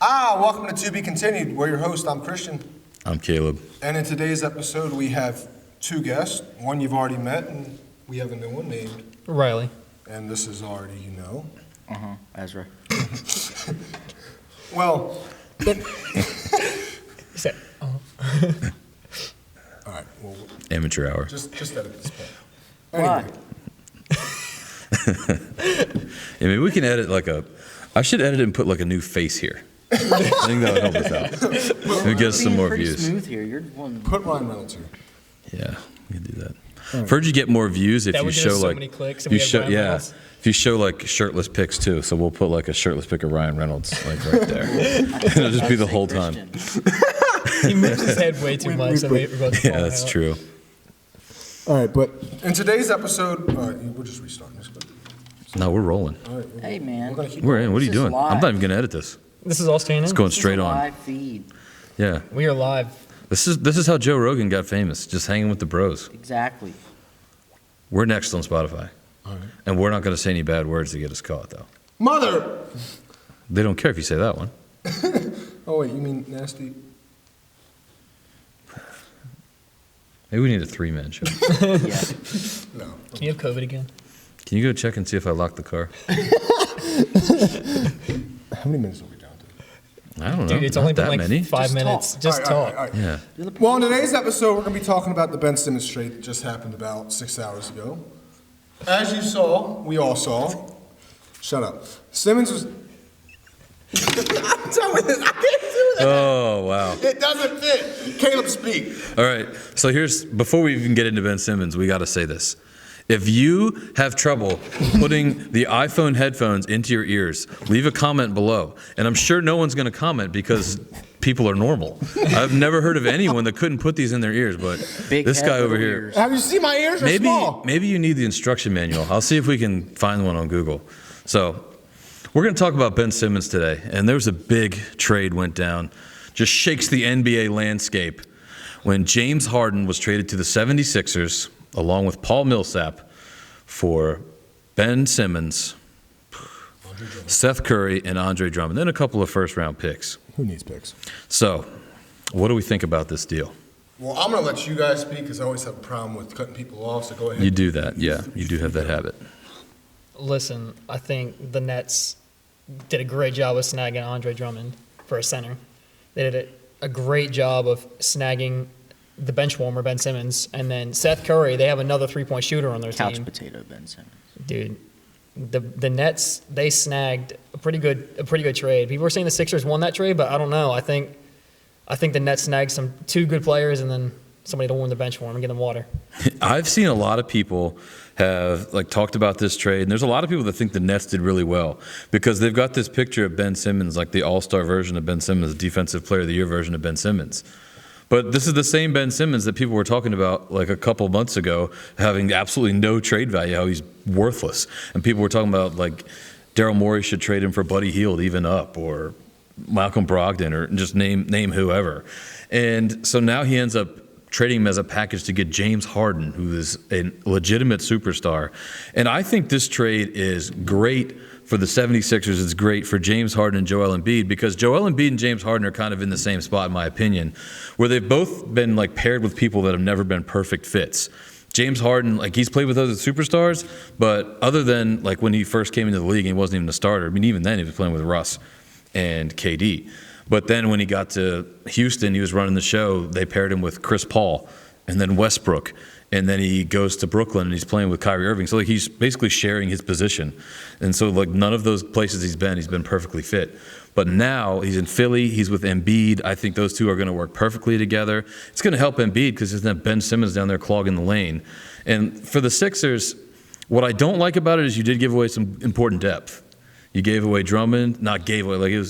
Welcome to Be Continued. We're your host. I'm Christian. I'm Caleb. And in today's episode, we have two guests. One you've already met, and we have a new one named Riley. And this is already, Ezra. Well. Said, All right. Well, Amateur hour. just edit this part. Why? Anyway. Yeah, maybe we can edit I should edit it and put like a new face here. I think that would help us out. Maybe get us some more views. Smooth here. You're one. Put Ryan Reynolds here. Yeah, we can do that. I've heard you get more views if That you would get show us so like many clicks if if you we have show Ryan Reynolds. if you show like shirtless pics too. So we'll put like a shirtless pic of Ryan Reynolds like right there. It'll just be the whole time. He moves his head way too much. So we're both Yeah, falling that's out. true. All right, but in today's episode, all right, we're just restarting this. No, we're rolling. All right, Hey, man. We're gonna keep We're in. What are you This is doing? I'm live. not even gonna edit this. This is all staying in. It's going This is straight a on. live feed. Yeah, We are live. this is how Joe Rogan got famous, just hanging with the bros. Exactly. We're next on Spotify, All right. and we're not gonna say any bad words to get us caught though. Mother! They don't care if you say that one. Oh, wait, you mean nasty? Maybe we need a 3-man show. Yeah. No. Can you have COVID again? Can you go check and see if I locked the car? How many minutes are we down to? I don't know. Dude, it's Not only been that like many. 5 Just minutes. talk. Just All right, talk. all right, all right. Yeah. Well, in today's episode, we're going to be talking about the Ben Simmons trade that just happened about 6 hours ago. As you saw, we all saw. Shut up. Simmons was. I'm telling you, I can't do that. Oh, wow. It doesn't fit. Caleb, speak. All right. So before we even get into Ben Simmons, we got to say this. If you have trouble putting the iPhone headphones into your ears, leave a comment below. And I'm sure no one's going to comment because people are normal. I've never heard of anyone that couldn't put these in their ears, but Big this head, guy over little here. ears. Have you seen my ears? Are small. Maybe you need the instruction manual. I'll see if we can find one on Google. So we're going to talk about Ben Simmons today. And there was a big trade went down. Just shakes the NBA landscape when James Harden was traded to the 76ers along with Paul Millsap for Ben Simmons, Seth Curry, and Andre Drummond, then a couple of first-round picks. Who needs picks? So what do we think about this deal? Well, I'm going to let you guys speak because I always have a problem with cutting people off, so go ahead. You do that. Yeah, you do have that habit. Listen, I think the Nets did a great job of snagging Andre Drummond for a center. They did a great job of snagging the bench warmer, Ben Simmons, and then Seth Curry. They have another three-point shooter on their Couch team. potato, Ben Simmons. Dude, the Nets, they snagged a pretty good trade. People were saying the Sixers won that trade, but I don't know. I think the Nets snagged two good players and then somebody to warm the bench for them and get them water. I've seen a lot of people have talked about this trade, and there's a lot of people that think the Nets did really well because they've got this picture of Ben Simmons, like the all-star version of Ben Simmons, Defensive Player of the Year version of Ben Simmons. But this is the same Ben Simmons that people were talking about like a couple months ago, having absolutely no trade value, how he's worthless. And people were talking about like Daryl Morey should trade him for Buddy Hield, even up, or Malcolm Brogdon, or just name whoever. And so now he ends up trading him as a package to get James Harden, who is a legitimate superstar. And I think this trade is great for the 76ers. It's great for James Harden and Joel Embiid because Joel Embiid and James Harden are kind of in the same spot, in my opinion, where they've both been paired with people that have never been perfect fits. James Harden, he's played with other superstars, but other than when he first came into the league, he wasn't even a starter. I mean, even then he was playing with Russ and KD. But then when he got to Houston, he was running the show. They paired him with Chris Paul and then Westbrook. And then he goes to Brooklyn and he's playing with Kyrie Irving. So he's basically sharing his position. And so none of those places he's been perfectly fit. But now he's in Philly, he's with Embiid. I think those two are going to work perfectly together. It's going to help Embiid because there's not Ben Simmons down there clogging the lane. And for the Sixers, what I don't like about it is you did give away some important depth. You gave away Drummond, not gave away,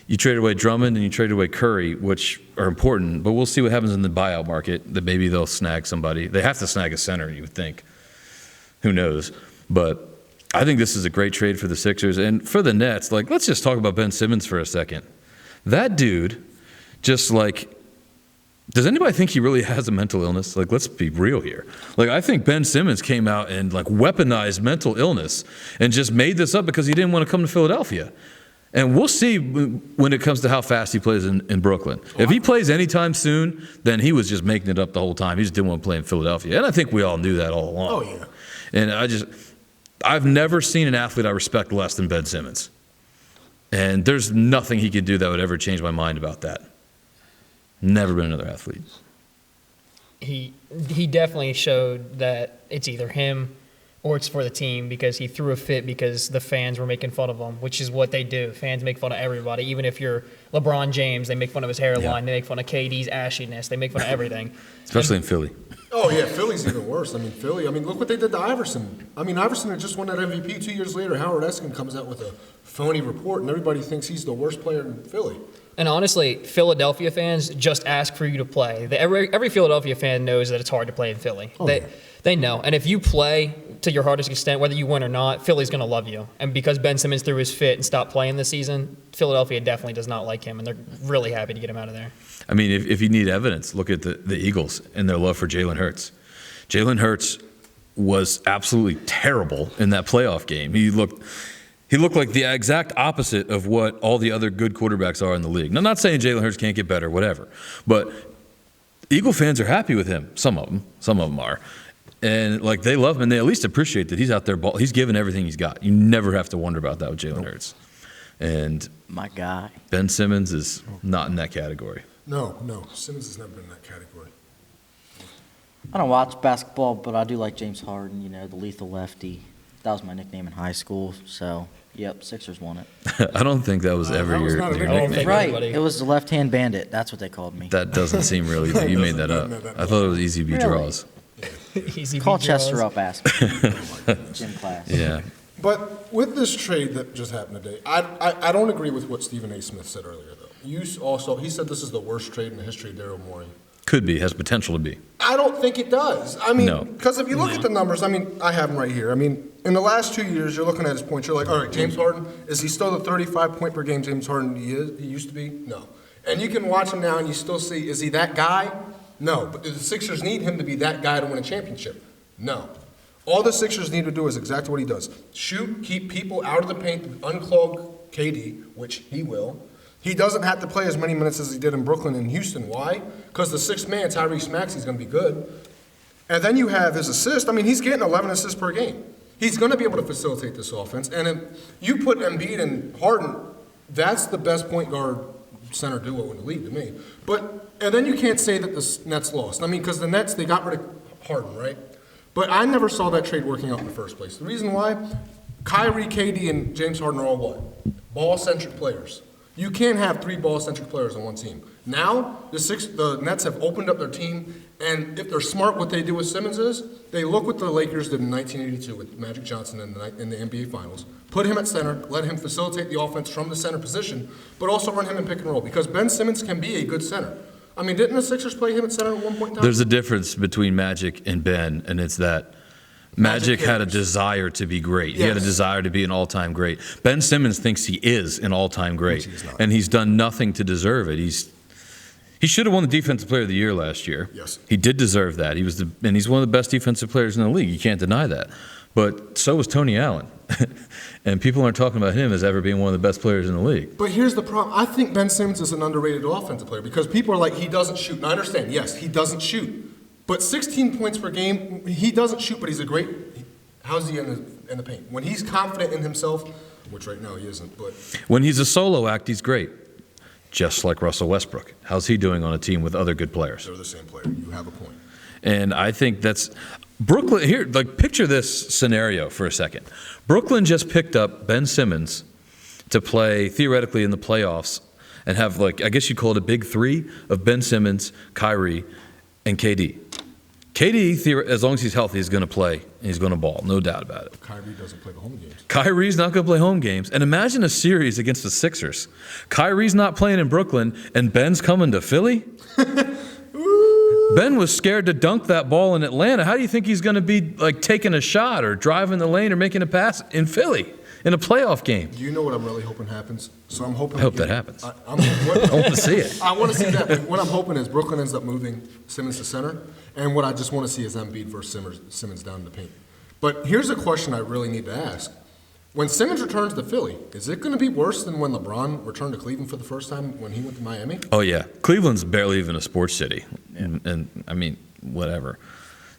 you traded away Drummond and you traded away Curry, which are important, but we'll see what happens in the buyout market, that maybe they'll snag somebody. They have to snag a center, you would think. Who knows? But I think this is a great trade for the Sixers. And for the Nets, let's just talk about Ben Simmons for a second. That dude just does anybody think he really has a mental illness? Let's be real here. I think Ben Simmons came out and weaponized mental illness and just made this up because he didn't want to come to Philadelphia. And we'll see when it comes to how fast he plays in Brooklyn. If he plays anytime soon, then he was just making it up the whole time. He just didn't want to play in Philadelphia. And I think we all knew that all along. Oh, yeah. And I've never seen an athlete I respect less than Ben Simmons. And there's nothing he could do that would ever change my mind about that. Never been another athlete. He definitely showed that it's either him or it's for the team, because he threw a fit because the fans were making fun of him, which is what they do. Fans make fun of everybody. Even if you're LeBron James, they make fun of his hairline. Yeah. They make fun of KD's ashiness. They make fun of everything. Especially in Philly. Oh, yeah, Philly's even worse. I mean, look what they did to Iverson. I mean, Iverson had just won that MVP 2 years later. Howard Eskin comes out with a phony report, and everybody thinks he's the worst player in Philly. And honestly, Philadelphia fans just ask for you to play. Every Philadelphia fan knows that it's hard to play in Philly. Oh, They know. And if you play to your hardest extent, whether you win or not, Philly's going to love you. And because Ben Simmons threw his fit and stopped playing this season, Philadelphia definitely does not like him, and they're really happy to get him out of there. I mean, if you need evidence, look at the Eagles and their love for Jalen Hurts. Jalen Hurts was absolutely terrible in that playoff game. He looked like the exact opposite of what all the other good quarterbacks are in the league. Now, I'm not saying Jalen Hurts can't get better, whatever. But Eagle fans are happy with him. Some of them are. And, like, they love him, and they at least appreciate that he's out there. He's given everything he's got. You never have to wonder about that with Jalen Hurts. And My guy. Ben Simmons is not in that category. No, Simmons has never been in that category. I don't watch basketball, but I do like James Harden, the lethal lefty. That was my nickname in high school, so, yep, Sixers won it. I don't think that was ever that was your not a your nickname. nickname. Right. Right, Everybody- it was the left-hand bandit. That's what they called me. That doesn't seem real either. You made that up. I thought it was easy B Really? draws. Easy Call beat Chester draws. up, ask gym class. Yeah. But with this trade that just happened today, I don't agree with what Stephen A. Smith said earlier, though. He said this is the worst trade in the history of Daryl Morey. Could be, has potential to be. I don't think it does. I mean, No. because if you look at the numbers, I mean, I have them right here. I mean, in the last 2 years, you're looking at his points. You're like, all right, James Harden, is he still the 35 point per game James Harden he used to be? No. And you can watch him now and you still see, is he that guy? No. But do the Sixers need him to be that guy to win a championship? No. All the Sixers need to do is exactly what he does. Shoot, keep people out of the paint, unclog KD, which he will. He doesn't have to play as many minutes as he did in Brooklyn and Houston. Why? Because the sixth man, Tyrese Maxey's going to be good. And then you have his assist. I mean, he's getting 11 assists per game. He's going to be able to facilitate this offense. And if you put Embiid and Harden, that's the best point guard center duo in the league to me. And then you can't say that the Nets lost. I mean, because the Nets, they got rid of Harden, right? But I never saw that trade working out in the first place. The reason why, Kyrie, KD, and James Harden are all what? Ball-centric players. You can't have three ball-centric players on one team. Now, the Nets have opened up their team, and if they're smart, what they do with Simmons is they look what the Lakers did in 1982 with Magic Johnson in the NBA Finals. Put him at center, let him facilitate the offense from the center position, but also run him in pick and roll because Ben Simmons can be a good center. I mean, didn't the Sixers play him at center at one point in time? There's a difference between Magic and Ben, and it's that Magic had a cares. desire to be great. He had a Yes. desire to be an all-time great. Ben Simmons thinks he is an all-time great, Which he's not. and he's done nothing to deserve it. He should have won the Defensive Player of the Year last year. Yes. He did deserve that. And he's one of the best defensive players in the league. You can't deny that. But so was Tony Allen. And people aren't talking about him as ever being one of the best players in the league. But here's the problem. I think Ben Simmons is an underrated offensive player because people are like, he doesn't shoot. And I understand, yes, he doesn't shoot. But 16 points per game, he doesn't shoot, but he's a great. How's he in the paint? When he's confident in himself, which right now he isn't, but When he's a solo act, he's great. Just like Russell Westbrook. How's he doing on a team with other good players? they're the same player. You have a point. And I think that's Brooklyn. Here, like, picture this scenario for a second. Brooklyn just picked up Ben Simmons to play theoretically in the playoffs and have, like, I guess you'd call it a big three of Ben Simmons, Kyrie, and KD. KD, as long as he's healthy, is going to play and he's going to ball, no doubt about it. Kyrie doesn't play the home games. Kyrie's not going to play home games. And imagine a series against the Sixers. Kyrie's not playing in Brooklyn, and Ben's coming to Philly? Ben was scared to dunk that ball in Atlanta. How do you think he's going to be, like, taking a shot or driving the lane or making a pass in Philly in a playoff game? Do you know what I'm really hoping happens? So I'm hoping. I hope that happens. I want to see it. I want to see that. But what I'm hoping is Brooklyn ends up moving Simmons to center, and what I just want to see is Embiid versus Simmons down in the paint. But here's a question I really need to ask. When Simmons returns to Philly, is it going to be worse than when LeBron returned to Cleveland for the first time when he went to Miami? Oh yeah, Cleveland's barely even a sports city, and I mean whatever.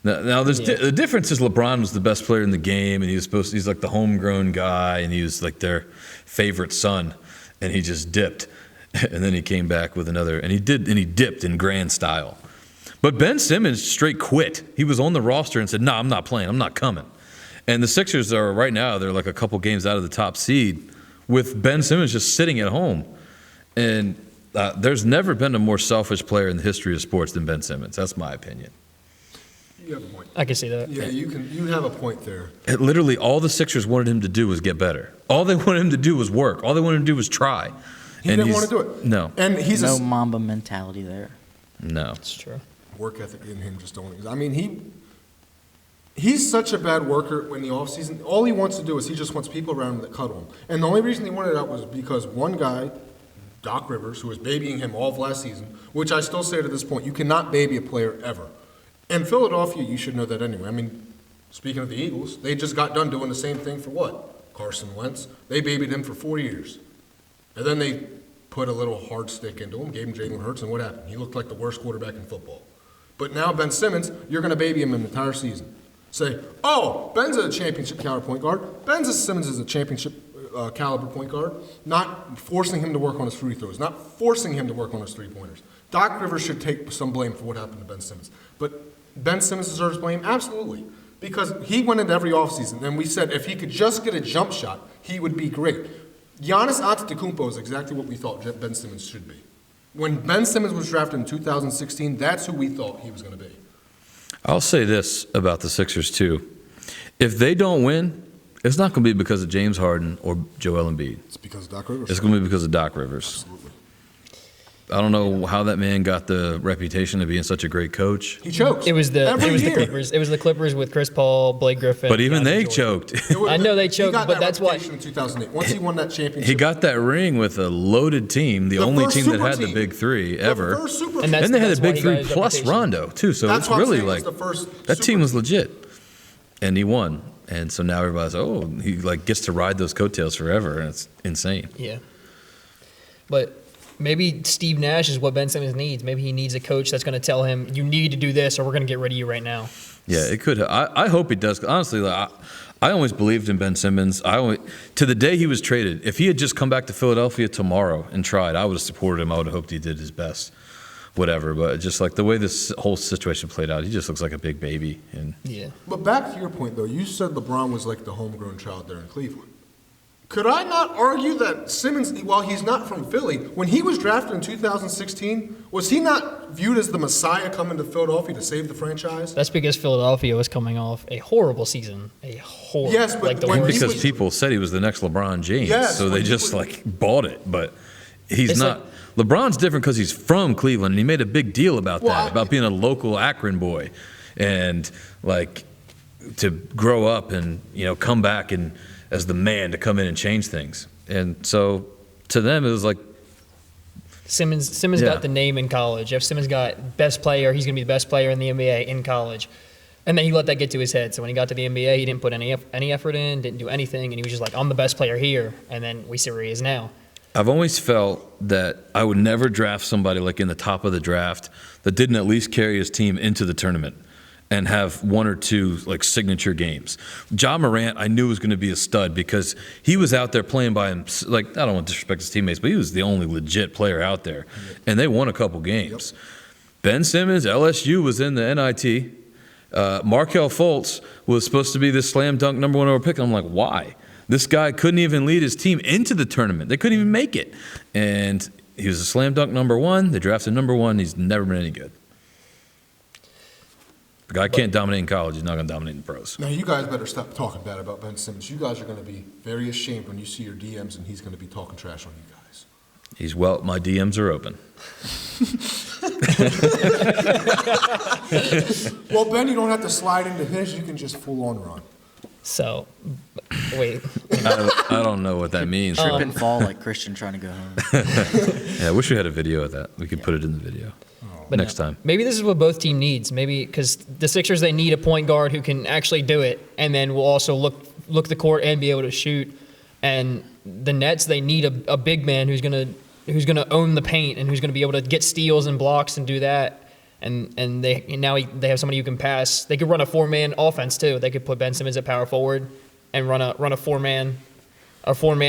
Now there's the difference is LeBron was the best player in the game, and he's like the homegrown guy, and he was like their favorite son, and he just dipped, and then he came back with another, and he dipped in grand style. But Ben Simmons straight quit. He was on the roster and said, "No, I'm not playing. I'm not coming." And the Sixers are right now, they're like a couple games out of the top seed with Ben Simmons just sitting at home. And there's never been a more selfish player in the history of sports than Ben Simmons. That's my opinion. You have a point. I can see that. Yeah, you have a point there. Literally, all the Sixers wanted him to do was get better. All they wanted him to do was work. All they wanted him to do was try. He didn't want to do it. No. And he's No Mamba mentality there. No. It's true. work ethic in him just don't. I mean, he's such a bad worker in the offseason. All he wants to do is he just wants people around him that cuddle him. And the only reason he wanted it out was because one guy, Doc Rivers, who was babying him all of last season, which I still say to this point, you cannot baby a player ever. In Philadelphia, you should know that anyway. I mean, speaking of the Eagles, they just got done doing the same thing for what? Carson Wentz. They babied him for 4 years. And then they put a little hard stick into him, gave him Jalen Hurts, and what happened? He looked like the worst quarterback in football. But now Ben Simmons, you're going to baby him an entire season. Say, oh, Ben's a championship caliber point guard. Simmons is a championship caliber point guard. Not forcing him to work on his free throws. Not forcing him to work on his three-pointers. Doc Rivers should take some blame for what happened to Ben Simmons. But Ben Simmons deserves blame? Absolutely. Because he went into every offseason, and we said if he could just get a jump shot, he would be great. Giannis Antetokounmpo is exactly what we thought Ben Simmons should be. When Ben Simmons was drafted in 2016, that's who we thought he was going to be. I'll say this about the Sixers, too. If they don't win, it's not going to be because of James Harden or Joel Embiid. It's because of Doc Rivers. It's going to be because of Doc Rivers. Absolutely. I don't know how that man got the reputation of being such a great coach. He chokes. It was the year. Clippers. It was the Clippers with Chris Paul, Blake Griffin. But even DeAndre they Jordan. choked. I know they He choked, got but that that's why. reputation in 2008. Once he won that championship. He got that ring with a loaded team, the only first team that super had the team. big three The ever. first super And team. And they had that's a why big he got three his plus reputation. Rondo, too. So That's it's why I'm really saying it like was the first that super team was team. legit. And he won. And so now everybody's, oh, he like gets to ride those coattails forever. And it's insane. Yeah. But maybe Steve Nash is what Ben Simmons needs. Maybe he needs a coach that's going to tell him, you need to do this or we're going to get rid of you right now. Yeah, it could. I hope he does. Honestly, like, I always believed in Ben Simmons. To the day he was traded, if he had just come back to Philadelphia tomorrow and tried, I would have supported him. I would have hoped he did his best, whatever. But just like the way this whole situation played out, he just looks like a big baby. And Yeah. But back to your point, though, you said LeBron was like the homegrown child there in Cleveland. Could I not argue that Simmons, while he's not from Philly, when he was drafted in 2016, was he not viewed as the Messiah coming to Philadelphia to save the franchise? That's because Philadelphia was coming off a horrible season. Yes, but like the when worst. he because was- people said he was the next LeBron James, Yes, so when they he just was- like bought it. But he's It's not. LeBron's different because he's from Cleveland, and he made a big deal about Well, that, about being a local Akron boy, and like to grow up and come back and as the man to come in and change things. And so to them, it was like Simmons Yeah. got the name in college. If Simmons got best player, he's going to be the best player in the NBA in college. And then he let that get to his head. So when he got to the NBA, he didn't put any effort in, didn't do anything, and he was just like, I'm the best player here. And then we see where he is now. I've always felt that I would never draft somebody like in the top of the draft that didn't at least carry his team into the tournament and have one or two like signature games. Ja Morant, I knew was going to be a stud because he was out there playing by him. Like, I don't want to disrespect his teammates, but he was the only legit player out there, and they won a couple games. Ben Simmons, LSU was in the NIT. Markelle Fultz was supposed to be this slam dunk number 1 overall pick. And I'm like, why? This guy couldn't even lead his team into the tournament. They couldn't even make it, and he was a slam dunk number 1. They drafted number 1. He's never been any good. The guy can't dominate in college. He's not going to dominate in pros. Now, you guys better stop talking bad about Ben Simmons. You guys are going to be very ashamed when you see your DMs and he's going to be talking trash on you guys. My DMs are open. Well, Ben, you don't have to slide into his. You can just full on run. So, wait. I don't know what that means. Trip and fall like Christian trying to go home. Yeah, I wish we had a video of that. We could put it in the video But next no. time. Maybe this is what both team needs. Maybe because the Sixers, they need a point guard who can actually do it, and then will also look the court and be able to shoot. And the Nets, they need a big man who's gonna own the paint and who's gonna be able to get steals and blocks and do that. And they have somebody who can pass. They could run a 4-man offense too. They could put Ben Simmons at power forward and run a 4-man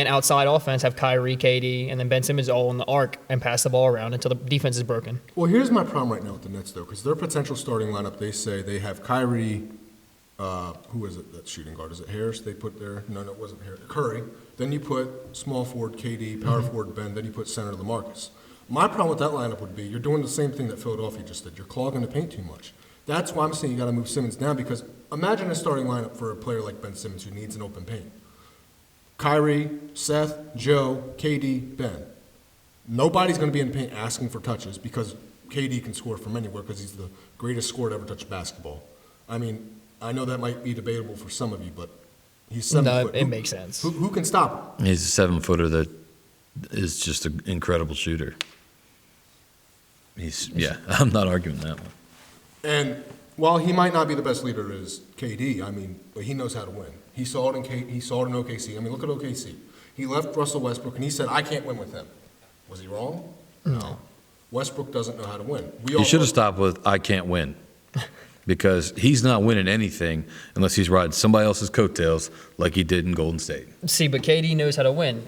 outside offense. Have Kyrie, KD, and then Ben Simmons all in the arc and pass the ball around until the defense is broken. Well, here's my problem right now with the Nets, though, because their potential starting lineup, they say they have Kyrie, who is it, that shooting guard? Is it Harris they put there? No, it wasn't Harris. Curry. Then you put small forward KD, power forward Ben, then you put center LaMarcus. My problem with that lineup would be you're doing the same thing that Philadelphia just did. You're clogging the paint too much. That's why I'm saying you got to move Simmons down, because imagine a starting lineup for a player like Ben Simmons who needs an open paint. Kyrie, Seth, Joe, KD, Ben. Nobody's going to be in the paint asking for touches because KD can score from anywhere because he's the greatest scorer to ever touch basketball. I mean, I know that might be debatable for some of you, but he's 7 foot. It makes sense. Who can stop him? He's a 7-footer that is just an incredible shooter. I'm not arguing that one. And while he might not be the best leader as KD, I mean, but he knows how to win. He saw it in OKC. I mean, look at OKC. He left Russell Westbrook, and he said, I can't win with him. Was he wrong? No. Westbrook doesn't know how to win. He should have stopped with, I can't win. Because he's not winning anything unless he's riding somebody else's coattails like he did in Golden State. See, but KD knows how to win.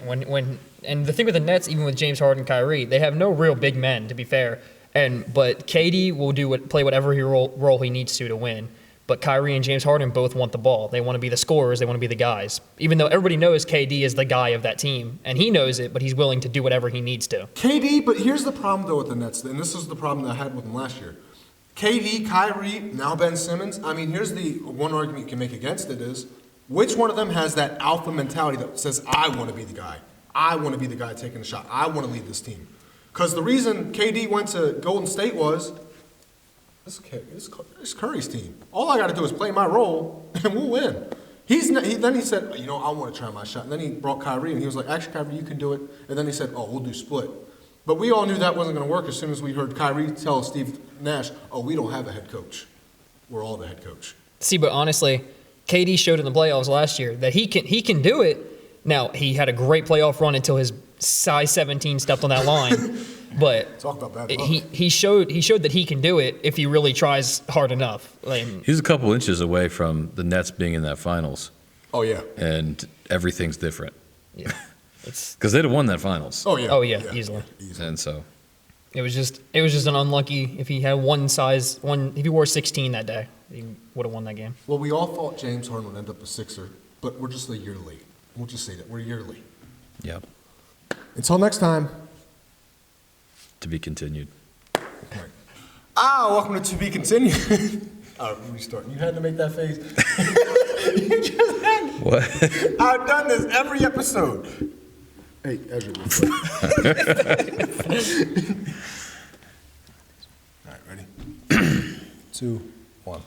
And the thing with the Nets, even with James Harden and Kyrie, they have no real big men, to be fair. But KD will play whatever role he needs to win. But Kyrie and James Harden both want the ball. They want to be the scorers. They want to be the guys. Even though everybody knows KD is the guy of that team. And he knows it, but he's willing to do whatever he needs to. KD, but here's the problem, though, with the Nets. And this is the problem that I had with them last year. KD, Kyrie, now Ben Simmons. I mean, here's the one argument you can make against it is, which one of them has that alpha mentality that says, I want to be the guy. I want to be the guy taking the shot. I want to lead this team. Because the reason KD went to Golden State was, this is Curry's team. All I got to do is play my role, and we'll win. Then he said, I want to try my shot. And then he brought Kyrie, and he was like, actually, Kyrie, you can do it. And then he said, we'll do split. But we all knew that wasn't going to work as soon as we heard Kyrie tell Steve Nash, we don't have a head coach. We're all the head coach. See, but honestly, KD showed in the playoffs last year that he can do it. Now, he had a great playoff run until his size 17 stepped on that line. But talk about bad luck. he showed that he can do it if he really tries hard enough. He's a couple inches away from the Nets being in that finals. Oh, yeah. And everything's different. Yeah. Because they'd have won that finals. Oh, yeah. Oh, yeah, easily. And so it was just an unlucky. If he had if he wore 16 that day, he would have won that game. Well, we all thought James Harden would end up a Sixer, but we're just a year late. We'll just say that. We're a year late. Yep. Until next time. To be continued. Welcome to Be Continued. Restart. You had to make that face. You just had to. What? I've done this every episode. Hey, Ezra. All right, ready? 2, 1.